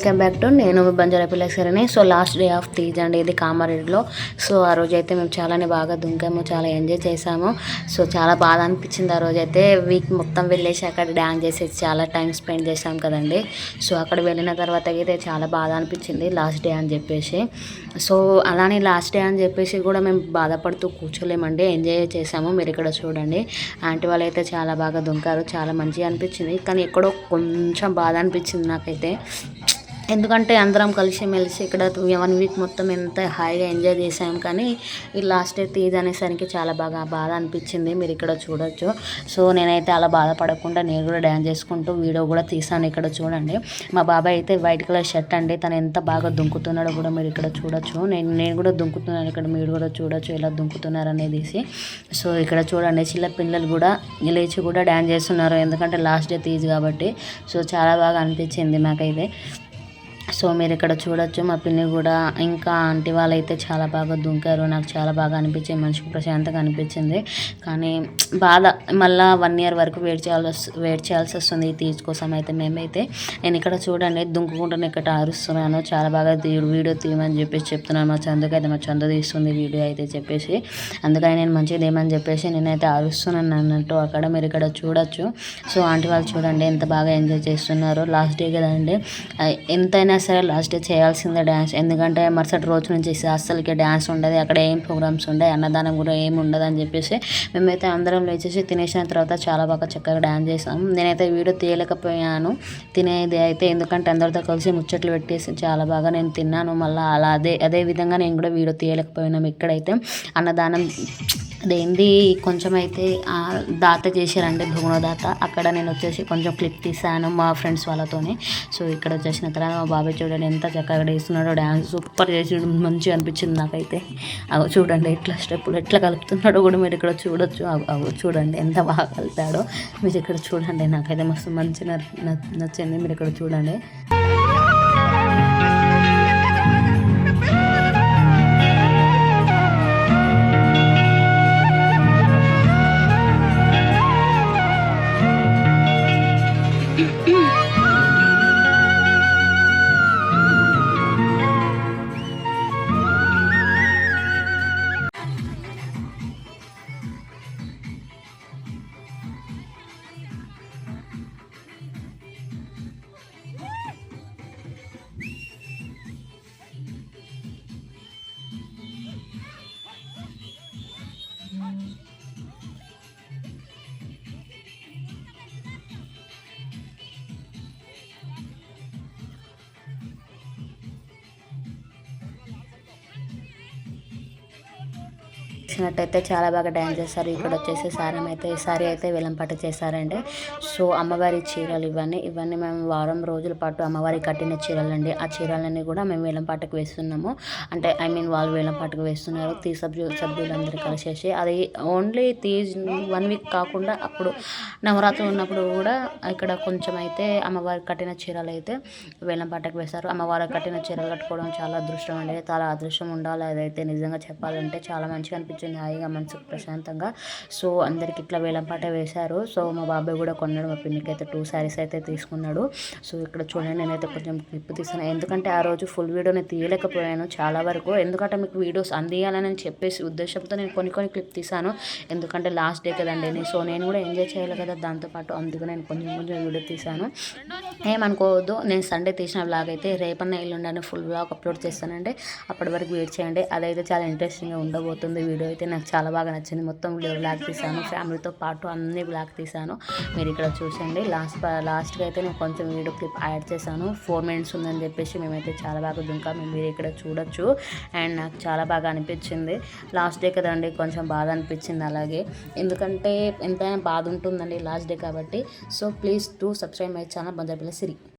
Welcome back to నేను బంజారాపల్లి సరేనే. So last day of Teej అండి ఇది కామారెడ్డిలో. సో ఆ రోజు అయితే మేము చాలానే బాగా దుంకాము, చాలా ఎంజాయ్ చేసాము. సో చాలా బాధ అనిపించింది ఆ రోజు అయితే. వీక్ మొత్తం వెళ్ళేసి అక్కడ డ్యాన్స్ చేసేసి చాలా టైం స్పెండ్ చేసాం కదండి. సో అక్కడ వెళ్ళిన తర్వాత అయితే చాలా బాధ అనిపించింది లాస్ట్ డే అని చెప్పేసి. సో అలానే లాస్ట్ డే అని చెప్పేసి కూడా మేము బాధపడుతూ కూర్చోలేమండి, ఎంజాయ్ చేసాము. మీరు ఇక్కడ చూడండి, ఆంటీ వాళ్ళు అయితే చాలా బాగా దుంకారు, చాలా మంచిగా అనిపించింది. కానీ ఎక్కడో కొంచెం బాధ అనిపించింది నాకైతే. ఎందుకంటే అందరం కలిసి మెలిసి ఇక్కడ 1 వీక్ మొత్తం ఎంత హాయిగా ఎంజాయ్ చేసాం, కానీ ఈ లాస్ట్ డే తీజ్ అనేసరికి చాలా బాధ అనిపించింది. మీరు ఇక్కడ చూడొచ్చు. సో నేనైతే అలా బాధపడకుండా నేను కూడా డ్యాన్స్ చేసుకుంటూ వీడియో కూడా తీసాను. ఇక్కడ చూడండి, మా బాబాయ్ అయితే వైట్ కలర్ షర్ట్ అండి, తను ఎంత బాగా దుంకుతున్నాడో కూడా మీరు ఇక్కడ చూడొచ్చు. నేను కూడా దుంకుతున్నాను, ఇక్కడ మీరు కూడా చూడొచ్చు ఎలా దుంకుతున్నారు అనేది. సో ఇక్కడ చూడండి, చిన్న పిల్లలు కూడా లేచి కూడా డ్యాన్స్ చేస్తున్నారు, ఎందుకంటే లాస్ట్ డే తీజ్ కాబట్టి. సో చాలా బాగా అనిపించింది నాకైతే. సో మీరు ఇక్కడ చూడొచ్చు, మా పిన్ని కూడా ఇంకా ఆంటీ వాళ్ళు అయితే చాలా బాగా దుంకారు. నాకు చాలా బాగా అనిపించింది, మనిషికి ప్రశాంతంగా అనిపించింది. కానీ బాధ, మళ్ళీ 1 ఇయర్ వరకు వెయిట్ చేయాల్సి వస్తుంది ఈ తీజ్ కోసం అయితే. మేమైతే నేను ఇక్కడ చూడండి దుంకుకుంటూనే ఇక్కడ అరుస్తున్నాను, చాలా బాగా వీడియో తీయమని చెప్పేసి చెప్తున్నాను. మా చందుకు అయితే, మా చందు తీస్తుంది వీడియో అయితే చెప్పేసి, అందుకని నేను మంచిగా ఏమని చెప్పేసి నేనైతే అరుస్తున్నాను అన్నట్టు అక్కడ. మీరు ఇక్కడ చూడొచ్చు. సో ఆంటీ వాళ్ళు చూడండి ఎంత బాగా ఎంజాయ్ చేస్తున్నారు. లాస్ట్ డే కదండి, ఎంతైనా సరే లాస్ట్ డే చేయాల్సిందే డ్యాన్స్, ఎందుకంటే మరుసటి రోజు నుంచి అస్సలకి డ్యాన్స్ ఉండదు, అక్కడ ఏం ప్రోగ్రామ్స్ ఉండవు, అన్నదానం కూడా ఏమి ఉండదు అని చెప్పేసి మేమైతే అందరం లేచేసి తినేసిన తర్వాత చాలా బాగా చక్కగా డ్యాన్స్ చేసాం. నేనైతే వీడియో తీయలేకపోయాను తినేది అయితే, ఎందుకంటే అందరితో కలిసి ముచ్చట్లు పెట్టేసి చాలా బాగా నేను తిన్నాను. మళ్ళీ అలా అదే విధంగా నేను కూడా వీడియో తీయలేకపోయినాము. ఇక్కడైతే అన్నదానం అదేంది కొంచెం అయితే దాత చేశారండి, భువనదాత. అక్కడ నేను వచ్చేసి కొంచెం క్లిప్ తీసాను మా ఫ్రెండ్స్ వాళ్ళతోని. సో ఇక్కడ వచ్చేసిన తర్వాత మా బాబాయ్ చూడండి ఎంత చక్కగా వేస్తున్నాడో డ్యాన్స్, సూపర్ చేసి మంచిగా అనిపించింది నాకైతే. అవి చూడండి ఎట్లా స్టెప్పులు ఎట్లా కలుపుతున్నాడో కూడా మీరు ఇక్కడ చూడొచ్చు. అవి చూడండి ఎంత బాగా కలిపాడో మీరు ఇక్కడ చూడండి. నాకైతే మస్తు మంచిగా నచ్చింది. మీరు ఇక్కడ చూడండి. చూసినట్టయితే చాలా బాగా డ్యాన్స్ చేస్తారు. ఇక్కడ వచ్చేసి సారీ అయితే వేలంపాట చేశారండి. సో అమ్మవారి చీరలు ఇవన్నీ మేము వారం రోజుల పాటు అమ్మవారి కట్టిన చీరలండి. ఆ చీరలన్నీ కూడా మేము వేలంపాటకు వేస్తున్నాము. అంటే వాళ్ళు వేలంపాటకు వేస్తున్నారు. తీజ్ సభ్యులందరూ కలిసేసి. అది ఓన్లీ తీజ్ 1 వీక్ కాకుండా అప్పుడు నవరాత్రులు ఉన్నప్పుడు కూడా ఇక్కడ కొంచెం అయితే అమ్మవారి కట్టిన చీరలు అయితే వేలంపాటకు వేస్తారు. అమ్మవారి కట్టిన చీరలు కట్టుకోవడం చాలా అదృష్టం అండి, చాలా అదృష్టం ఉండాలి. అదైతే నిజంగా చెప్పాలంటే చాలా మంచిగా అనిపించింది, హాయిగా మనసుకు ప్రశాంతంగా. సో అందరికి ఇట్లా వేలంపాట వేశారు. సో మా బాబాయ్ కూడా కొన్నాడు, మా పిన్నికి అయితే 2 శారీస్ అయితే తీసుకున్నాడు. సో ఇక్కడ చూడండి, నేనైతే కొంచెం క్లిప్ తీసాను, ఎందుకంటే ఆ రోజు ఫుల్ వీడియోని తీయలేకపోయాను చాలా వరకు, ఎందుకంటే మీకు వీడియోస్ అందియాలని చెప్పేసి ఉద్దేశంతో నేను కొన్ని క్లిప్ తీసాను. ఎందుకంటే లాస్ట్ డే కదండి, సో నేను కూడా ఎంజాయ్ చేయాలి కదా దాంతోపాటు, అందుకు నేను కొంచెం వీడియో తీసాను. ఏమనుకోవద్దు, నేను సండే తీసిన వ్లాగ్ అయితే రేపన్న ఎల్లుండని ఫుల్ వ్లాగ్ అప్లోడ్ చేస్తానండి. అప్పటి వరకు వెయిట్ చేయండి. అదైతే చాలా ఇంట్రెస్టింగ్గా ఉండబోతుంది. వీడియో అయితే నాకు చాలా బాగా నచ్చింది. మొత్తం వ్లాగ్ తీసాను, ఫ్యామిలీతో పాటు అన్ని వ్లాగ్ తీసాను. మీరు ఇక్కడ చూసండి. లాస్ట్గా అయితే నేను కొంచెం వీడియో క్లిప్ యాడ్ చేశాను. 4 మినిట్స్ ఉందని చెప్పేసి మేమైతే చాలా బాగా దుంకాము. మీరు ఇక్కడ చూడొచ్చు. అండ్ నాకు చాలా బాగా అనిపించింది. లాస్ట్ డే కదండి, కొంచెం బాధ అనిపించింది అలాగే, ఎందుకంటే ఎంతైనా బాధ ఉంటుందండి లాస్ట్ డే కాబట్టి. So please do subscribe my channel Banjarapalli Siri.